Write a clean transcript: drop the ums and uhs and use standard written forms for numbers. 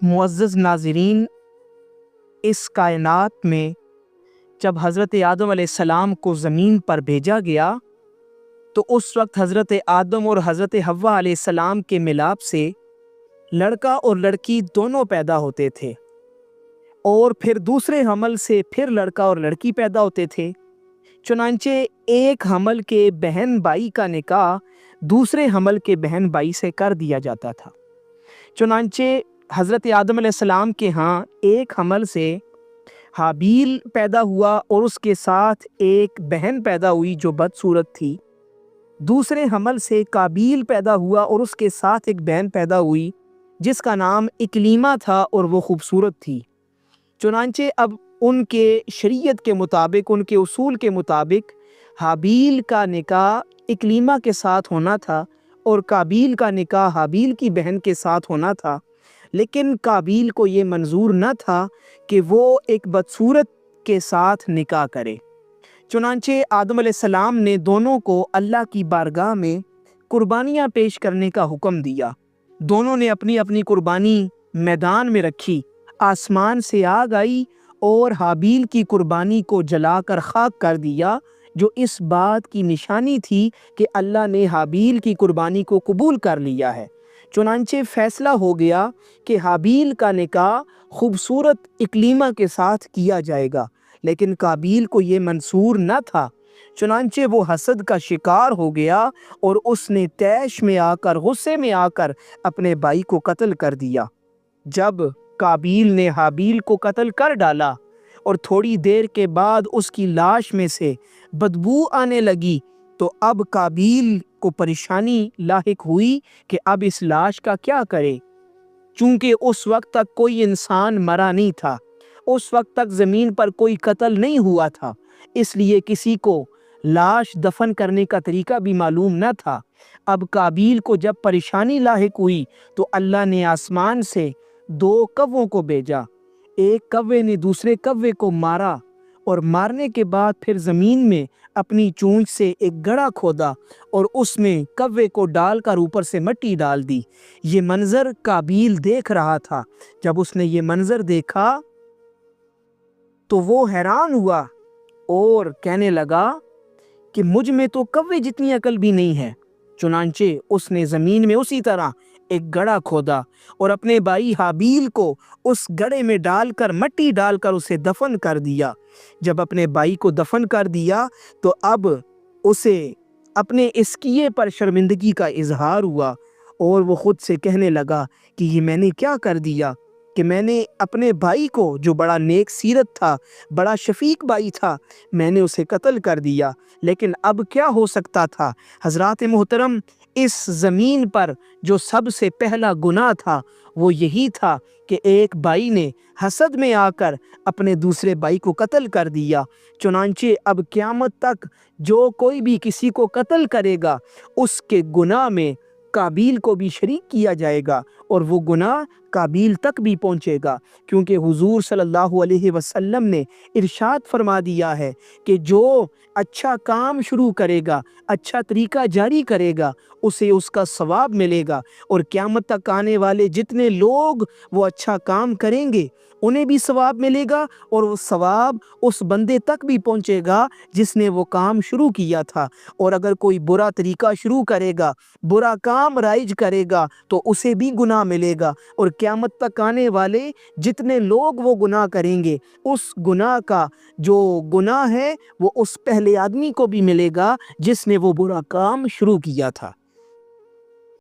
معزز ناظرین، اس کائنات میں جب حضرت آدم علیہ السلام کو زمین پر بھیجا گیا تو اس وقت حضرت آدم اور حضرت حوا علیہ السلام کے ملاپ سے لڑکا اور لڑکی دونوں پیدا ہوتے تھے، اور پھر دوسرے حمل سے پھر لڑکا اور لڑکی پیدا ہوتے تھے۔ چنانچہ ایک حمل کے بہن بھائی کا نکاح دوسرے حمل کے بہن بھائی سے کر دیا جاتا تھا۔ چنانچہ حضرت آدم علیہ السلام کے ہاں ایک حمل سے حابیل پیدا ہوا اور اس کے ساتھ ایک بہن پیدا ہوئی جو بدصورت تھی۔ دوسرے حمل سے قابیل پیدا ہوا اور اس کے ساتھ ایک بہن پیدا ہوئی جس کا نام اکلیمہ تھا اور وہ خوبصورت تھی۔ چنانچہ اب ان کے شریعت کے مطابق، ان کے اصول کے مطابق حابیل کا نکاح اکلیمہ کے ساتھ ہونا تھا اور قابیل کا نکاح حابیل کی بہن کے ساتھ ہونا تھا، لیکن قابیل کو یہ منظور نہ تھا کہ وہ ایک بدصورت کے ساتھ نکاح کرے۔ چنانچہ آدم علیہ السلام نے دونوں کو اللہ کی بارگاہ میں قربانیاں پیش کرنے کا حکم دیا۔ دونوں نے اپنی اپنی قربانی میدان میں رکھی۔ آسمان سے آگ آئی اور حابیل کی قربانی کو جلا کر خاک کر دیا، جو اس بات کی نشانی تھی کہ اللہ نے حابیل کی قربانی کو قبول کر لیا ہے۔ چنانچہ فیصلہ ہو گیا کہ حابیل کا نکاح خوبصورت اکلیمہ کے ساتھ کیا جائے گا، لیکن قابیل کو یہ منظور نہ تھا۔ چنانچہ وہ حسد کا شکار ہو گیا اور اس نے طیش میں آ کر، غصے میں آ کر اپنے بھائی کو قتل کر دیا۔ جب قابیل نے حابیل کو قتل کر ڈالا اور تھوڑی دیر کے بعد اس کی لاش میں سے بدبو آنے لگی تو اب قابیل کو پریشانی لاحق ہوئی کہ اب اس لاش کا کیا کرے، چونکہ اس وقت تک کوئی انسان مرا نہیں تھا، اس وقت تک زمین پر کوئی قتل نہیں ہوا تھا، اس لیے کسی کو لاش دفن کرنے کا طریقہ بھی معلوم نہ تھا۔ اب قابیل کو جب پریشانی لاحق ہوئی تو اللہ نے آسمان سے 2 کووں کو بھیجا۔ ایک کوے نے دوسرے کوے کو مارا اور مارنے کے بعد پھر زمین میں اپنی چونچ سے ایک گڑھا کھودا اور اس میں کوے کو ڈال کر اوپر سے مٹی ڈال دی۔ یہ منظر قابیل دیکھ رہا تھا۔ جب اس نے یہ منظر دیکھا تو وہ حیران ہوا اور کہنے لگا کہ مجھ میں تو کوے جتنی عقل بھی نہیں ہے۔ چنانچہ اس نے زمین میں اسی طرح ایک گڑھا کھودا اور اپنے بھائی حابیل کو اس گڑھے میں ڈال کر، مٹی ڈال کر اسے دفن کر دیا۔ جب اپنے بھائی کو دفن کر دیا تو اب اسے اپنے اس کیے پر شرمندگی کا اظہار ہوا اور وہ خود سے کہنے لگا کہ یہ میں نے کیا کر دیا کہ میں نے اپنے بھائی کو، جو بڑا نیک سیرت تھا، بڑا شفیق بھائی تھا، میں نے اسے قتل کر دیا۔ لیکن اب کیا ہو سکتا تھا؟ حضرات محترم، اس زمین پر جو سب سے پہلا گناہ تھا وہ یہی تھا کہ ایک بھائی نے حسد میں آ کر اپنے دوسرے بھائی کو قتل کر دیا۔ چنانچہ اب قیامت تک جو کوئی بھی کسی کو قتل کرے گا اس کے گناہ میں قابیل کو بھی شریک کیا جائے گا اور وہ گناہ قابیل تک بھی پہنچے گا، کیونکہ حضور صلی اللہ علیہ وسلم نے ارشاد فرما دیا ہے کہ جو اچھا کام شروع کرے گا، اچھا طریقہ جاری کرے گا، اسے اس کا ثواب ملے گا، اور قیامت تک آنے والے جتنے لوگ وہ اچھا کام کریں گے انہیں بھی ثواب ملے گا، اور وہ ثواب اس بندے تک بھی پہنچے گا جس نے وہ کام شروع کیا تھا۔ اور اگر کوئی برا طریقہ شروع کرے گا، برا کام رائج کرے گا تو اسے بھی گناہ ملے گا، اور قیامت تک آنے والے جتنے لوگ وہ گناہ کریں گے اس گناہ کا جو گناہ ہے وہ اس پہلے آدمی کو بھی ملے گا جس نے وہ برا کام شروع کیا تھا۔